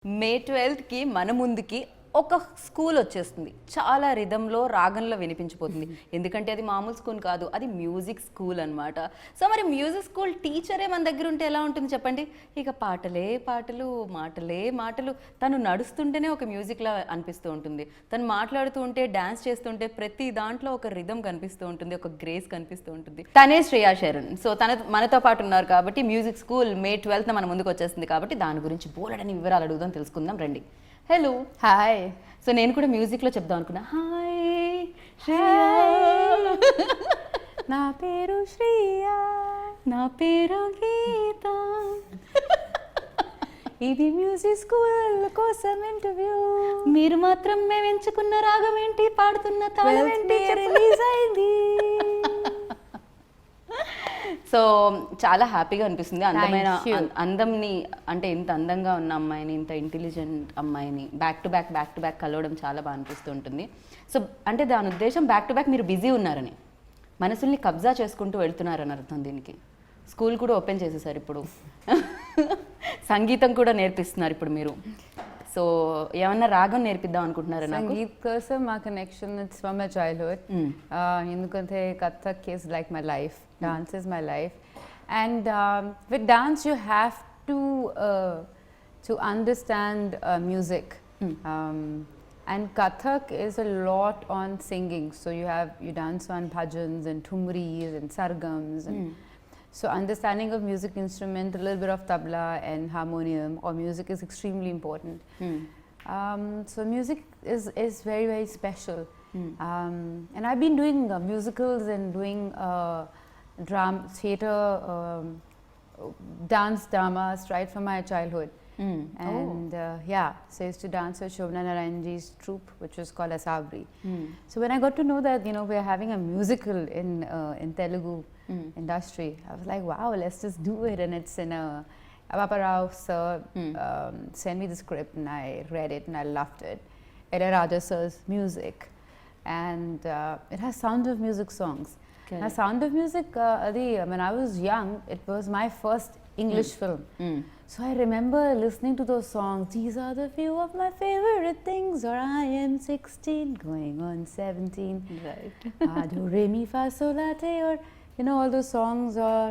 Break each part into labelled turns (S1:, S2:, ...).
S1: మే 12కి మన ముందుకి ఒక స్కూల్ వచ్చేస్తుంది. చాలా రిధంలో రాగంలో వినిపించిపోతుంది. ఎందుకంటే అది మామూలు స్కూల్ కాదు, అది మ్యూజిక్ స్కూల్ అనమాట. సో మరి మ్యూజిక్ స్కూల్ టీచరే మన దగ్గర ఉంటే ఎలా ఉంటుంది చెప్పండి? ఇక పాటలే పాటలు, మాటలే మాటలు. తను నడుస్తుంటేనే ఒక మ్యూజిక్లా అనిపిస్తూ ఉంటుంది. తను మాట్లాడుతూ ఉంటే, డాన్స్ చేస్తుంటే ప్రతి దాంట్లో ఒక రిధం కనిపిస్తూ ఉంటుంది, ఒక గ్రేస్ కనిపిస్తూ ఉంటుంది. తనే శ్రేయా శరణ్. సో మనతో పాటు ఉన్నారు కాబట్టి మ్యూజిక్ స్కూల్ మే 12న మన ముందుకు వచ్చేస్తుంది కాబట్టి దాని గురించి బోలెడని వివరాలు అడుగుదాం, తెలుసుకుందాం రండి. Hello,
S2: hi.
S1: సో నేను కూడా మ్యూజిక్లో చెప్దాం అనుకున్నా. హాయ్
S2: నా పేరు శ్రేయా,
S1: నా పేరు గీత,
S2: ఇది మ్యూజిక్ స్కూల్ కోసం ఇంటర్వ్యూ.
S1: మీరు మాత్రం మేము ఎంచుకున్న రాగం ఏంటి, పాడుతున్న తాళం ఏంటి
S2: రిలీజ్ అయింది.
S1: సో చాలా హ్యాపీగా అనిపిస్తుంది. అందంని అంటే ఇంత అందంగా ఉన్న అమ్మాయిని, ఇంత ఇంటెలిజెంట్ అమ్మాయిని బ్యాక్ టు బ్యాక్ కలవడం చాలా బాగా అనిపిస్తూ ఉంటుంది. సో అంటే దాని ఉద్దేశం బ్యాక్ టు బ్యాక్ మీరు బిజీ ఉన్నారని, మనసుల్ని కబ్జా చేసుకుంటూ వెళ్తున్నారని అర్థం. దీనికి స్కూల్ కూడా ఓపెన్ చేసేసారు ఇప్పుడు, సంగీతం కూడా నేర్పిస్తున్నారు ఇప్పుడు మీరు. సో ఏమన్నా రాగం నేర్పిద్దాం అనుకుంటున్నారా?
S2: సంగీత్ కోసం మా connection it's from my childhood. ఎందుకంటే Kathak is like my life, dance is my life. And with dance you have to understand music. And Kathak is a lot on singing. So you dance on bhajans and thumris and sargams. And so understanding of music instrument, a little bit of tabla and harmonium or music is extremely important. So music is very, very special. And I've been doing musicals and doing drama, theatre, dance dramas right from my childhood. And yeah, so I used to dance with Shobana Narayanji's troupe, which was called Asabri. So when I got to know that we're having a musical in Telugu industry, I was like, wow, let's just do it. And it's in Apapa Rao sir sent me the script and I read it and I loved it. Ilayaraja sir's music, and it has Sound of Music songs. Now, Sound of Music, when I was young, it was my first English film. So I remember listening to those songs. These are the few of my favorite things, or I am 16 going on 17.
S1: Right.
S2: Do re mi fa sol la te, or all those songs, or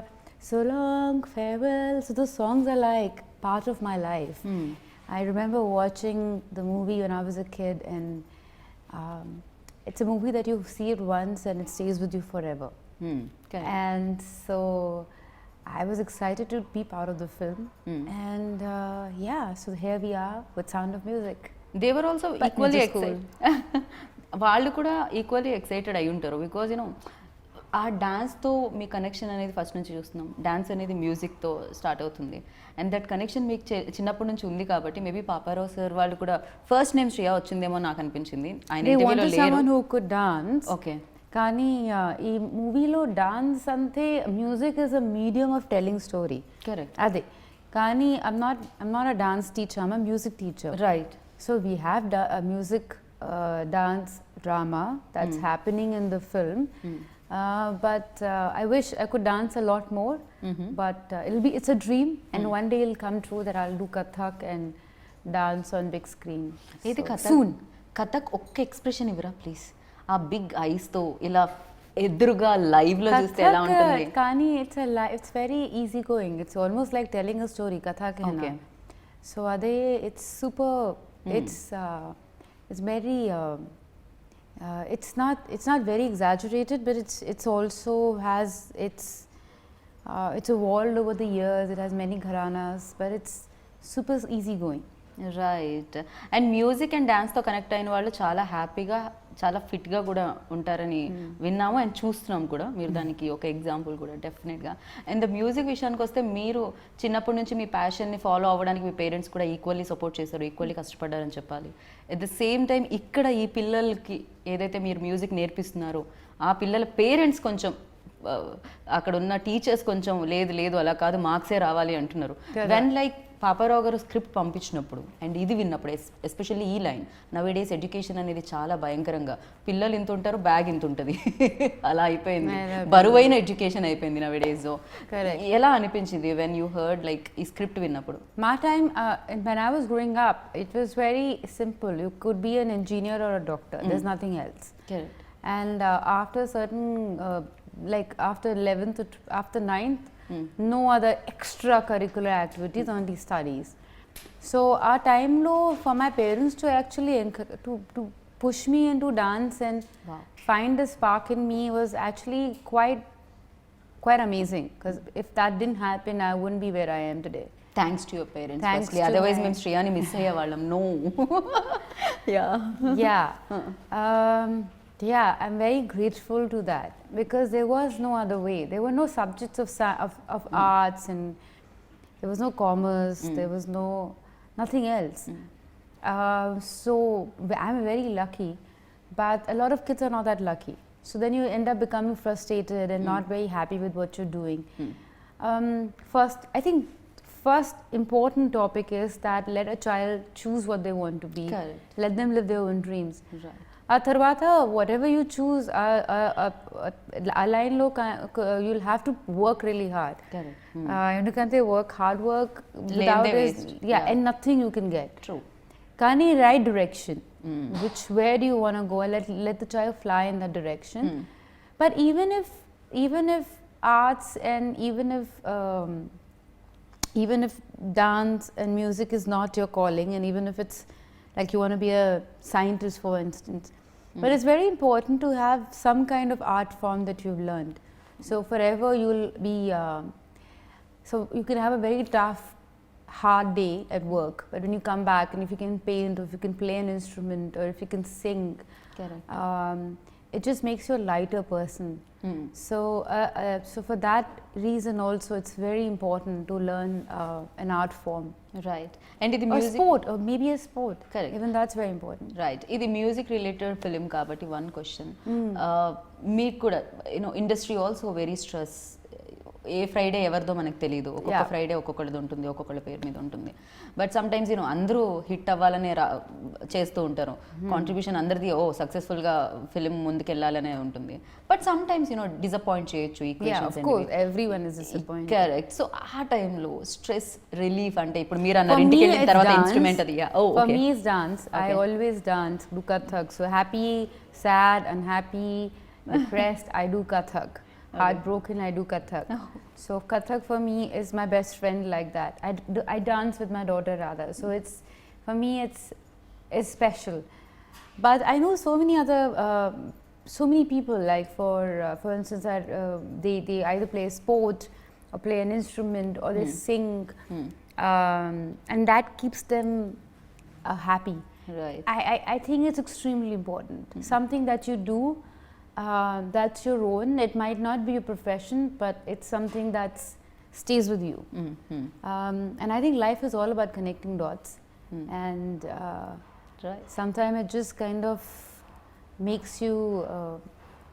S2: so long farewell. So those songs are like part of my life. I remember watching the movie when I was a kid, and it's a movie that you see it once and it stays with you forever. And so I was excited to be part of the film. And yeah, so here we are with Sound of Music.
S1: They were also equally excited. వాళ్ళు కూడా equally excited అయి ఉంటారు. Because ఆ డాన్స్తో మీ connection అనేది first నుంచి చూస్తున్నాం. Dance అనేది మ్యూజిక్తో start అవుతుంది. అండ్ దట్ కనెక్షన్ మీకు చిన్నప్పటి నుంచి ఉంది కాబట్టి మేబీ పాపారావు సార్ వాళ్ళు కూడా ఫస్ట్ నేమ్ శ్రేయా వచ్చిందేమో నాకు అనిపించింది. ఆయన ఇంటర్వ్యూలో లేరు. ఓకే,
S2: కానీ ఈ మూవీలో డాన్స్ అంటే music is a medium of telling story.
S1: Correct.
S2: అదే, కానీ I'm not a dance teacher, I'm a music teacher.
S1: Right.
S2: So we have music dance drama that's happening in the film. But I wish I could dance a lot more. But it's a dream, and one day it'll come true that I'll do Kathak and dance on big screen.
S1: Soon. Kathak ఒక్క expression ఇవ్వరా please? ఆ big ice తో ఇలా ఎదురుగా live లో చూస్తే ఎలా ఉంటుంది?
S2: కానీ it's very easy going. It's almost like telling a story. Kathak hai na. So ade it's super. It's very it's not very exaggerated, but it's also has it's evolved over the years. It has many gharanas, but it's super easy going.
S1: Right. And music and డాన్స్తో connect అయిన వాళ్ళు చాలా హ్యాపీగా, చాలా ఫిట్గా కూడా ఉంటారని విన్నాము అండ్ చూస్తున్నాం కూడా. మీరు దానికి ఒక ఎగ్జాంపుల్ కూడా డెఫినెట్గా. అండ్ ద మ్యూజిక్ విషయానికి వస్తే మీరు చిన్నప్పటి నుంచి మీ ప్యాషన్ని ఫాలో అవ్వడానికి మీ పేరెంట్స్ కూడా ఈక్వల్లీ సపోర్ట్ చేశారు, ఈక్వల్లీ కష్టపడ్డారని చెప్పాలి. ఎట్ ద సేమ్ టైం ఇక్కడ ఈ పిల్లలకి ఏదైతే మీరు మ్యూజిక్ నేర్పిస్తున్నారో ఆ పిల్లల పేరెంట్స్ కొంచెం, అక్కడ ఉన్న టీచర్స్ కొంచెం లేదు అలా కాదు మార్క్సే రావాలి అంటున్నారు. వెన్ లైక్ పాపారావు గారు స్క్రిప్ట్ పంపించినప్పుడు అండ్ ఇది విన్నప్పుడు ఎస్పెషల్లీ ఈ లైన్ నవేడేస్ ఎడ్యుకేషన్ అనేది చాలా భయంకరంగా పిల్లలు ఇంత ఉంటారు బ్యాగ్ ఇంత ఉంటుంది అలా అయిపోయింది బరువైన ఎడ్యుకేషన్ అయిపోయింది నవేడేస్. ఎలా అనిపించింది వెన్ యూ హర్డ్ లైక్ ఈ స్క్రిప్ట్ విన్నప్పుడు?
S2: My time, when I was growing up, it was very simple. You could be an engineer or a doctor. There's nothing else.
S1: Correct.
S2: And after certain, like after 11th, after 9th, no other extracurricular activities, only studies. So our time low for my parents to actually to push me into dance and find the spark in me was actually quite amazing. Because if that didn't happen, I wouldn't be where I am today.
S1: Thanks to your parents
S2: Thanks
S1: firstly,
S2: to
S1: otherwise
S2: my-
S1: మేము శ్రేయాని miss అయ్యేవాళ్ళం. No
S2: Yeah. Yeah, I'm very grateful to that because there was no other way. There were no subjects of arts, and there was no commerce. There was nothing else. So I'm very lucky, but a lot of kids are not that lucky. So then you end up becoming frustrated and not very happy with what you're doing. First important topic is that let a child choose what they want to be.
S1: Correct.
S2: Let them live their own dreams.
S1: Right.
S2: ఆ తర్వాత whatever you choose, ఆ లైన్లో you'll have to work really hard.
S1: Correct.
S2: ఎందుకంటే hard work
S1: Lane they
S2: is,
S1: waste.
S2: yeah, and nothing you can get.
S1: True.
S2: కానీ right direction, where do you want to go, let the child fly in that direction. But even if arts and even if dance and music is not your calling, and even if it's like you want to be a scientist for instance, but it's very important to have some kind of art form that you've learned. So forever you'll be so you can have a very tough hard day at work, but when you come back and if you can paint, or if you can play an instrument, or if you can sing,
S1: Correct.
S2: it just makes you a lighter person. So for that reason also it's very important to learn an art form,
S1: right. And ఇది
S2: or
S1: music,
S2: sport, or maybe a sport.
S1: Correct.
S2: Even that's very important.
S1: Right, ఇది music related film కాబట్టి one question, మీకు కూడా you know industry also very stress. ఏ Friday ఎవరిదో మనకు తెలియదు, ఒక్కొక్క
S2: Yeah.
S1: ఫ్రైడే ఒక్కొక్కటిది ఉంటుంది, ఒక్కొక్కళ్ళ పేరు మీద ఉంటుంది. బట్ సమ్ టైమ్స్ అందరూ హిట్ అవ్వాలనే చేస్తూ ఉంటారు, కాంట్రిబ్యూషన్ అందరిది సక్సెస్ఫుల్గా ఫిలిం ముందుకెళ్ళాలనే ఉంటుంది. బట్ సమ్ టైమ్స్ డిసప్పాయింట్ చేయొచ్చు
S2: Yeah,
S1: equations.
S2: of course, everyone is disappointed.
S1: Correct. So ఆ టైంలో స్ట్రెస్ రిలీఫ్ అంటే ఇప్పుడు మీరు అన్నారు ఇంటికి వెళ్ళిన
S2: it's
S1: తర్వాత
S2: dance.
S1: ఇన్స్ట్రుమెంట్ అది.
S2: For me it's dance. I
S1: Okay.
S2: always dance, do Kathak. So happy, sad, unhappy, depressed, I do Kathak. Heartbroken, I do Kathak. So Kathak for me is my best friend like that. I dance with my daughter rather. So it's, for me it's special. But I know so many other so many people, like for instance they either play a sport or play an instrument or they sing, and that keeps them happy.
S1: Right.
S2: I think it's extremely important. Something that you do that's your own. It might not be your profession, but it's something that stays with you. And I think life is all about connecting dots. And
S1: right.
S2: sometimes it just kind of makes you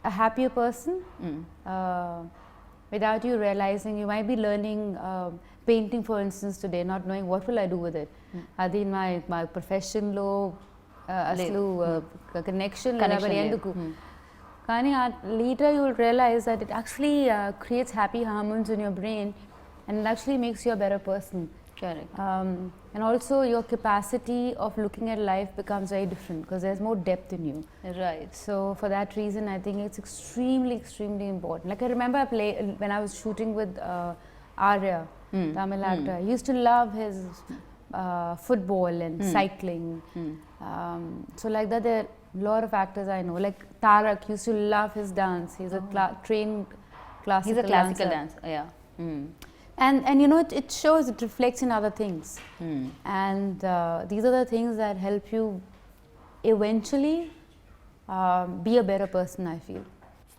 S2: a happier person without you realizing. You might be learning painting, for instance, today, not knowing what will I do with it. Adi my profession lo aslu connection
S1: Connection
S2: enduku.
S1: లేదు.
S2: Kani later you will realize that it actually creates happy hormones in your brain, and it actually makes you a better person.
S1: Correct.
S2: And also your capacity of looking at life becomes very different because there's more depth in you.
S1: Right.
S2: So for that reason, I think it's extremely important. Like I remember when I was shooting with Arya, Tamil actor. I used to love his football and cycling. So like that, there are a lot of actors I know. Like Tarak used to love his dance. He's a trained classical
S1: He's a classical
S2: dancer.
S1: dancer. Yeah.
S2: And it shows, it reflects in other things. And these are the things that help you eventually be a better person, I feel.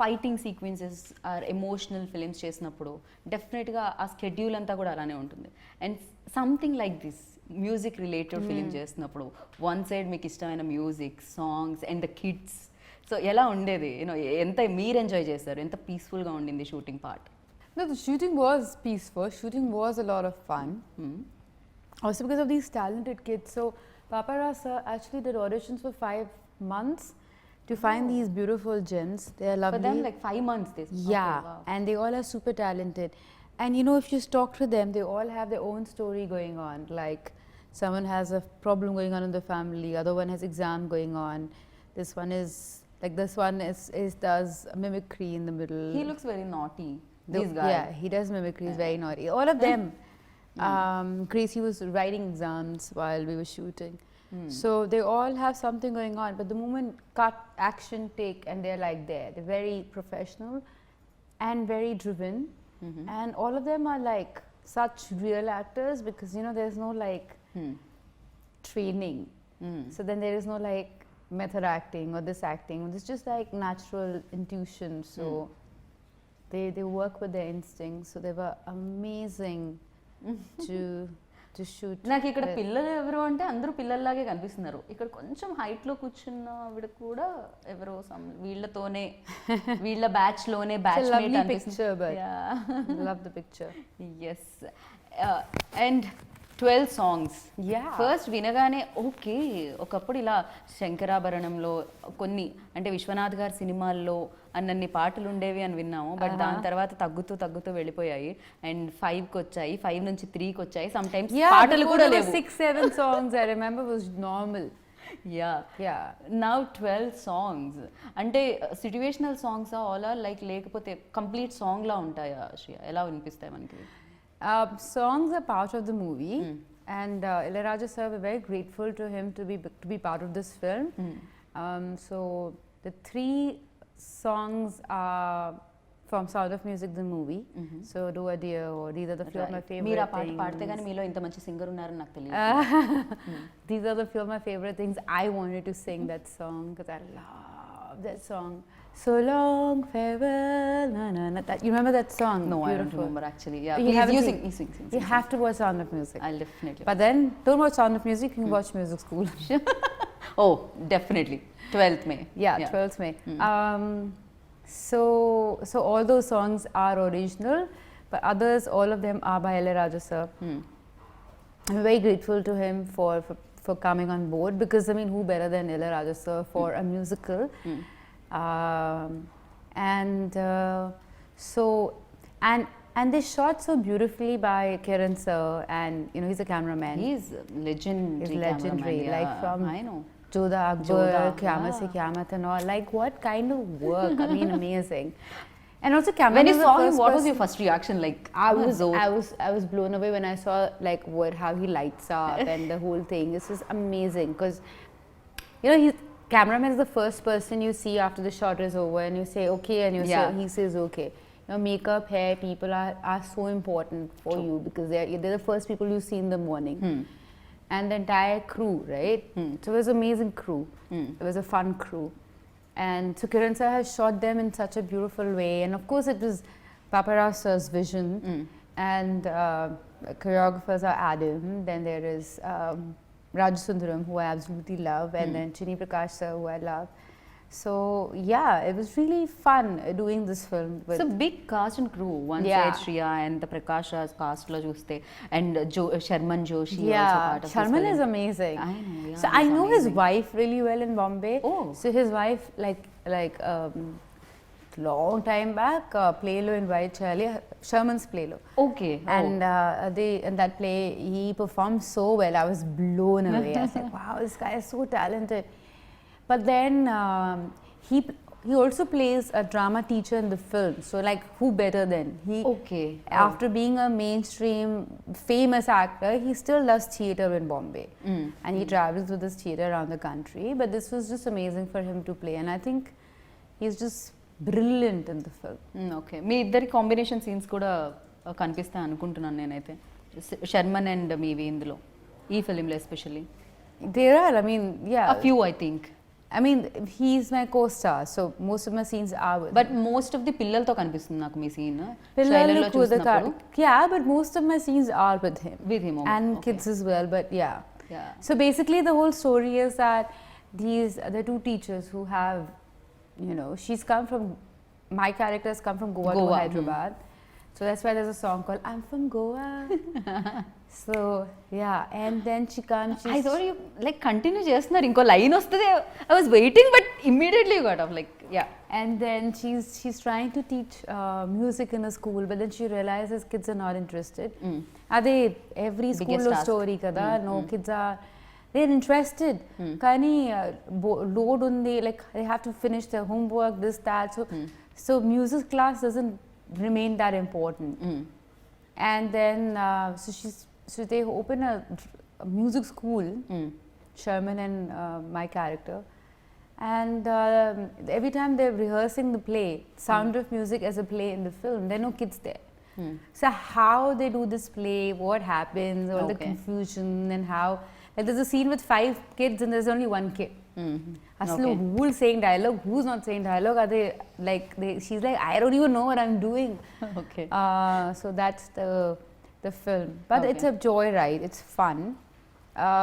S1: Fighting sequences or emotional films చేసినప్పుడు డెఫినెట్గా ఆ schedule అంతా కూడా అలానే ఉంటుంది. And something like this music related film చేసినప్పుడు one side మీకు ఇష్టమైన music, songs and the kids, so ఎలా ఉండేది? ఎంత మీరు ఎంజాయ్ చేశారు? ఎంత పీస్ఫుల్గా ఉండింది shooting part?
S3: No, the shooting was peaceful. Shooting was a lot of fun.
S2: Also because of these talented kids. So Papa Rasa actually did auditions for 5 months to find these beautiful gems. They are lovely.
S1: For them, like 5 months. This.
S2: Yeah,
S1: Okay, wow.
S2: and they all are super talented. And you know, if you talk to them, they all have their own story going on. Like someone has a problem going on in the family, other one has exam going on. This one does mimicry in the middle.
S1: He looks very naughty. This guy.
S2: Yeah, he does mimicry. He's very naughty. All of them. Gracie was writing exams while we were shooting. So they all have something going on. But the moment cut, action, take, and they're like there. They're very professional and very driven. And all of them are like such real actors because, you know, there's no like training. So then there is no like method acting or this acting. It's just like natural intuition. So they work with their instincts. So they were amazing to shoot.
S1: నాకు ఇక్కడ
S2: with.
S1: పిల్లలు ఎవరు అంటే అందరూ పిల్లల్లాగే కనిపిస్తున్నారు. ఇక్కడ కొంచెం height లో కూర్చున్న ఆవిడ కూడా ఎవరో వీళ్ళతోనే వీళ్ళ బ్యాచ్ లోనే batch
S2: It's a
S1: mate
S2: lovely
S1: అనిపిస్తుంది.
S2: picture, but love the picture.
S1: Yes and 12 songs.
S2: Yeah.
S1: First వినగానే ఓకే, ఒకప్పుడు ఇలా శంకరాభరణంలో కొన్ని అంటే విశ్వనాథ్ గారి సినిమాల్లో అన్నన్ని పాటలు ఉండేవి అని విన్నాము. బట్ దాని తర్వాత తగ్గుతూ తగ్గుతూ వెళ్ళిపోయాయి. అండ్ 5కి వచ్చాయి, 5 నుంచి 3కి వచ్చాయి. సమ్ టైమ్స్
S2: Yeah,
S1: పాటలు
S2: before
S1: కూడా
S2: there were
S1: లేవు.
S2: 6-7 songs I remember was normal. Yeah.
S1: Now 12 songs. అంటే situational songs all are like లేకపోతే కంప్లీట్ సాంగ్ లా ఉంటాయా శ్రియ? ఎలా వినిపిస్తాయి మనకి?
S2: Songs are part of the movie, and Ilayaraja sir, we're very grateful to him to be part of this film. So the 3 songs are from Sound of Music, the movie. So Do a Dear, or these are the few of my favorite
S1: మీరు ఆ పాట
S2: things.
S1: పాడితే కానీ మీలో ఇంత మంచి singer ఉన్నారని నాకు తెలియదు.
S2: These are the few of my favorite things. I wanted to sing that song because I love that song. So long farewell, na na na. You remember that song?
S1: No, I don't
S2: Beautiful.
S1: remember actually. Yeah,
S2: You
S1: please
S2: haven't
S1: you
S2: seen-
S1: sing.
S2: You have to watch Sound of Music.
S1: I'll definitely.
S2: But then, don't watch Sound of Music, you can watch Music School.
S1: Oh, definitely. 12th May.
S2: Yeah, 12th May. So all those songs are original, but others, all of them are by Ilayaraja sir. I'm very grateful to him for coming on board because, I mean, who better than Ilayaraja sir for a musical? And they shot so beautifully by Kiran sir, and you know, he's a cameraman.
S1: He's legendary.
S2: He's legendary,
S1: cameraman,
S2: like from
S1: I know.
S2: Jodha Akbar,
S1: Jodha,
S2: Qiyamah Se
S1: yeah.
S2: Qiyamah and all. Like, what kind of work? I mean, amazing. And also, camera.
S1: When you saw him, what was your first reaction? Like,
S2: I was blown away when I saw like how he lights up and the whole thing. This is amazing because, you know, cameraman is the first person you see after the shot is over, and you say okay, and he says okay. You know, makeup, hair, people are so important for you because they're the first people you see in the morning. And the entire crew, right? So it was an amazing crew. It was a fun crew. And so Kiran sir has shot them in such a beautiful way. And of course it was Papa Rasa's vision. And choreographers are Adam. Then there is Raj Sundaram, who I absolutely love. And then Chini Prakash sir, who I love. So yeah, it was really fun doing this film.
S1: It's a big cast and crew. One
S2: Yeah.
S1: side Shriya and the Prakash Raj cast lo chuste, and Sharman Joshi
S2: Yeah,
S1: also part of
S2: Sharman
S1: this
S2: is
S1: film.
S2: amazing.
S1: I know, yeah,
S2: So
S1: he's
S2: I know his
S1: amazing.
S2: wife really well in Bombay.
S1: Oh.
S2: So his wife, long time back, Playlo invited Charlie, Sherman's Playlo.
S1: Okay.
S2: And in that play, he performed so well. I was blown away. I said, wow, this guy is so talented. But then he also plays a drama teacher in the film. So like, who better than?
S1: Okay.
S2: After being a mainstream famous actor, he still does theatre in Bombay. And he travels with his theatre around the country. But this was just amazing for him to play. And I think he's just brilliant in the film.
S1: Okay. మీ ఇద్దరి combination scenes కూడా కనిపిస్తాయి అనుకుంటున్నాను నేనైతే. Sharman and మీవి ఇందులో ఈ ఫిలింలో especially.
S2: There are, I mean, yeah.
S1: A few I think.
S2: I mean, he's my co-star, so most of my scenes are with
S1: But
S2: him.
S1: most of the పిల్లలతో కనిపిస్తుంది నాకు మీ scene.
S2: Pillallu Kudaka- yeah, but most of my scenes are with him.
S1: With him,
S2: And
S1: okay.
S2: kids as well, but yeah.
S1: Yeah.
S2: So basically the whole story is that the two teachers who have, you know, my characters come from Goa to
S1: Goa,
S2: Hyderabad. So that's why there's a song called I'm from Goa. So yeah, and then she comes.
S1: I thought you like continue చేస్తున్నారు, ఇంకో line వస్తుంది. I was waiting but immediately you got of like yeah.
S2: And then she's trying to teach music in a school, but then she realizes kids are not interested. Ade every school
S1: Biggest task.
S2: story kada. No kids are, they're interested. Kani load undi, like they have to finish their homework, this that. So music class doesn't remain that important. And then so they open a music school, Sherman and my character. And every time they're rehearsing the play, Sound of Music as a play in the film, there are no kids there. So how they do this play, what happens, all the
S1: Okay.
S2: confusion, and how, like there's a scene with 5 kids and there's only 1 kid. Aslu,
S1: Okay.
S2: who's saying dialogue, who's not saying dialogue? Are they like she's like, I don't even know what I'm doing.
S1: Okay.
S2: So that's the film, but it's
S1: Okay.
S2: a joyride. It's fun.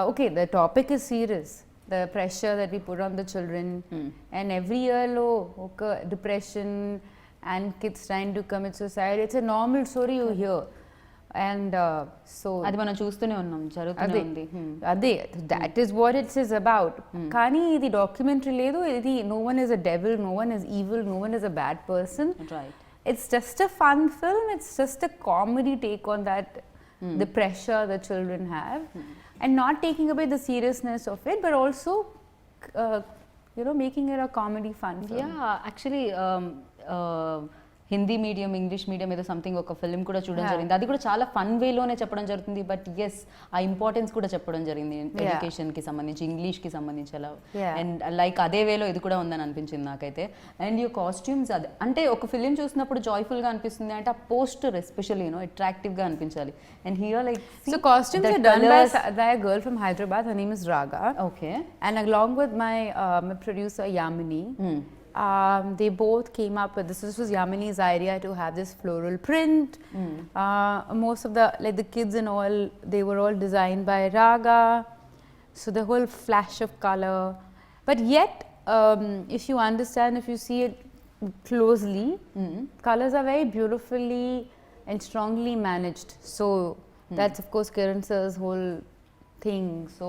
S2: Okay, the topic is serious. The pressure that we put on the children, and every year, okay, depression and kids trying to commit suicide. It's a normal story you hear, and so
S1: అది మనం చూస్తూనే ఉన్నాం, జరుగుతూనే ఉంది.
S2: అదే that is what it is about. కానీ ఇది documentary లేదు, ఇది no one is a devil, no one is evil, no one is a bad person.
S1: Right.
S2: It's just a fun film. It's just a comedy take on that, the pressure the children have, and not taking away the seriousness of it, but also, making it a comedy fun film.
S1: Yeah actually Hindi medium, English medium ఏదో something ఒక film కూడా చూడడం జరిగింది. అది కూడా చాలా fun వేలోనే చెప్పడం జరుగుతుంది, బట్ ఎస్ ఆ ఇంపార్టెన్స్ కూడా చెప్పడం జరిగింది ఎడ్యుకేషన్కి సంబంధించి, ఇంగ్లీష్కి సంబంధించి అలా. అండ్ లైక్ అదే వేలో ఇది కూడా ఉందని అనిపించింది నాకైతే. అండ్ యూ కాస్ట్యూమ్స్ అదే అంటే ఒక ఫిలిం చూసినప్పుడు జాయ్ఫుల్గా అనిపిస్తుంది అంటే ఆ పోస్టర్ ఎస్పెషల్లీ అట్రాక్టివ్గా అనిపించాలి. And here like
S2: So costumes are done by a girl from Hyderabad. Her name is Raga.
S1: Okay.
S2: And along with my producer Yamini, they both came up with this. This was Yamini's idea to have this floral print. Most of the kids and all, they were all designed by Raga. So the whole flash of color. But yet, if you understand, if you see it closely, colors are very beautifully and strongly managed. So that's of course Kiran sir's whole thing. So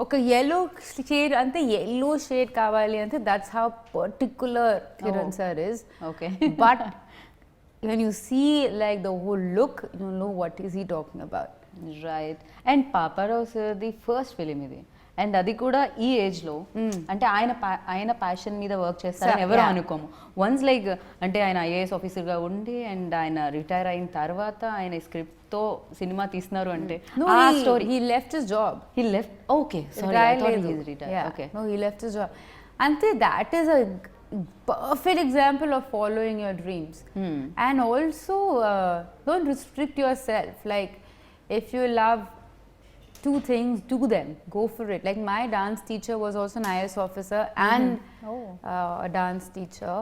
S2: ఒక yellow shade ante yellow shade kavali ante that's how particular Kiran sir is.
S1: Okay.
S2: But when you see like the whole look, you know what is he talking about.
S1: Right. And Paparao సార్ది first film ఇది, and అది కూడా ఈ ఏజ్లో. అంటే ఆయన passion మీద work చేస్తారని ఎవరు అనుకోము. వన్స్ లైక్ అంటే ఆయన ఐఏఎస్ ఆఫీసర్గా ఉండి అండ్ ఆయన రిటైర్ అయిన తర్వాత ఆయన స్క్రిప్ట్తో సినిమా తీస్తున్నారు అంటే ఆ story.
S2: He left his job.
S1: He left. Okay, sorry, I thought he is retire. Okay.
S2: No, he left his job. Ante that is a perfect example of following your dreams. And also don't restrict yourself. Like if you love 2 things, do them, go for it. Like my dance teacher was also an IAS officer and a dance teacher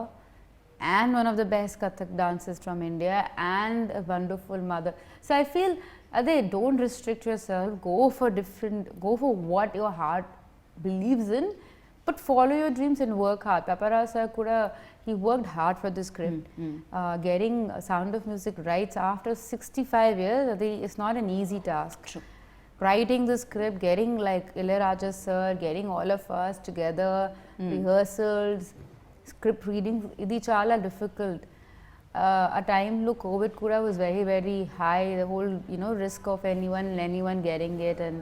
S2: and one of the best Kathak dancers from India and a wonderful mother. So I feel don't restrict yourself, go for what your heart believes in, but follow your dreams and work hard. Paparao sir kuda, he worked hard for this script. Getting Sound of Music rights after 65 years, it's not an easy task.
S1: True.
S2: Writing the script, getting like Ilayaraja sir, getting all of us together, rehearsals, script reading, idi chala difficult. A time lo COVID kuda was very very high, the whole risk of anyone getting it, and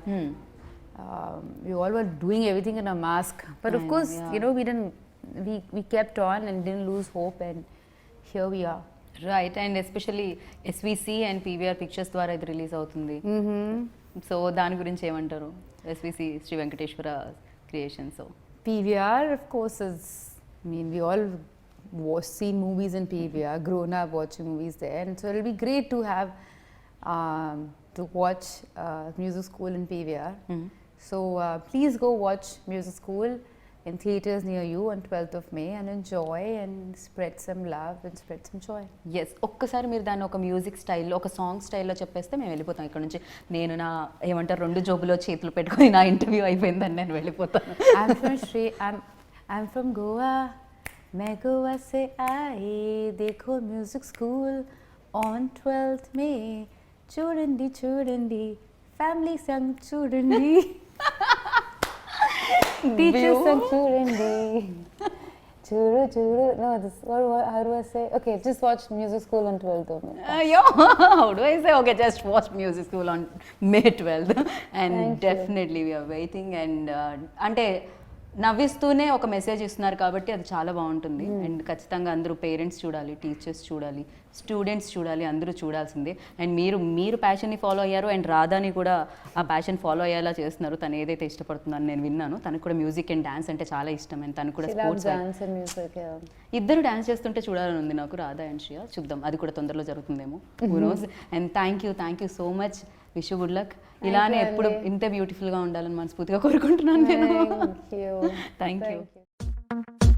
S2: we all were doing everything in a mask, but of course we kept on and didn't lose hope, and here we are.
S1: Right. And especially SVC and PVR pictures ద్వారా ఇది release అవుతుంది. So దాని గురించి ఏమంటారు? SVC Shri Venkateswara creation. So
S2: PVR of course is, we all seen movies in PVR, grown up watching movies there, and so it'll be great to have to watch music school in PVR. So please go watch music school in theatres near you on 12th of May and enjoy and spread some love and spread some joy.
S1: Yes, ఒక్కసారి మీరు దాన్ని ఒక music స్టైల్లో, ఒక song స్టైల్లో చెప్పేస్తే మేము వెళ్ళిపోతాం ఇక్కడ నుంచి. నేను నా ఏమంటారు 2 జోబులో చేతులు పెట్టుకొని నా ఇంటర్వ్యూ అయిపోయిందని నేను వెళ్ళిపోతాను.
S2: I'm from Goa, मैं गोवा से आई, देखो music school on 12th May, చూడండి చూడండి ఫ్యామిలీ సాంగ్ చూడండి టీచర్ సాంగ్ చూడండి చూడు చూడు no this what how do I say okay just watch music school on 12th only.
S1: Yo, how do I say? Okay, just watch music school on May 12th. And
S2: Thank you.
S1: definitely we are waiting. And అంటే నవ్విస్తూనే ఒక message ఇస్తున్నారు కాబట్టి అది చాలా బాగుంటుంది. And ఖచ్చితంగా అందరూ parents చూడాలి, టీచర్స్ చూడాలి, స్టూడెంట్స్ చూడాలి, అందరూ చూడాల్సిందే. అండ్ మీరు ప్యాషన్ని ఫాలో అయ్యారు అండ్ రాధాని కూడా ఆ ప్యాషన్ ఫాలో అయ్యేలా చేస్తున్నారు. తను ఏదైతే ఇష్టపడుతుందని నేను విన్నాను. తనకు కూడా మ్యూజిక్ అండ్ డాన్స్ అంటే చాలా ఇష్టం. అండ్ తను కూడా
S2: She loves
S1: sports
S2: dance and music, yeah.
S1: ఇద్దరు డాన్స్ చేస్తుంటే చూడాలని ఉంది నాకు, రాధా అండ్ శ్రియ. చూద్దాం, అది కూడా తొందరలో జరుగుతుందేమో. Who knows. And thank you so much. Wish good luck. ఇలానే
S2: you,
S1: ఎప్పుడు
S2: Andy.
S1: ఇంతే బ్యూటిఫుల్గా ఉండాలని మనస్ఫూర్తిగా కోరుకుంటున్నాను నేను.
S2: Thank you.
S1: Thank you.
S2: Thank you.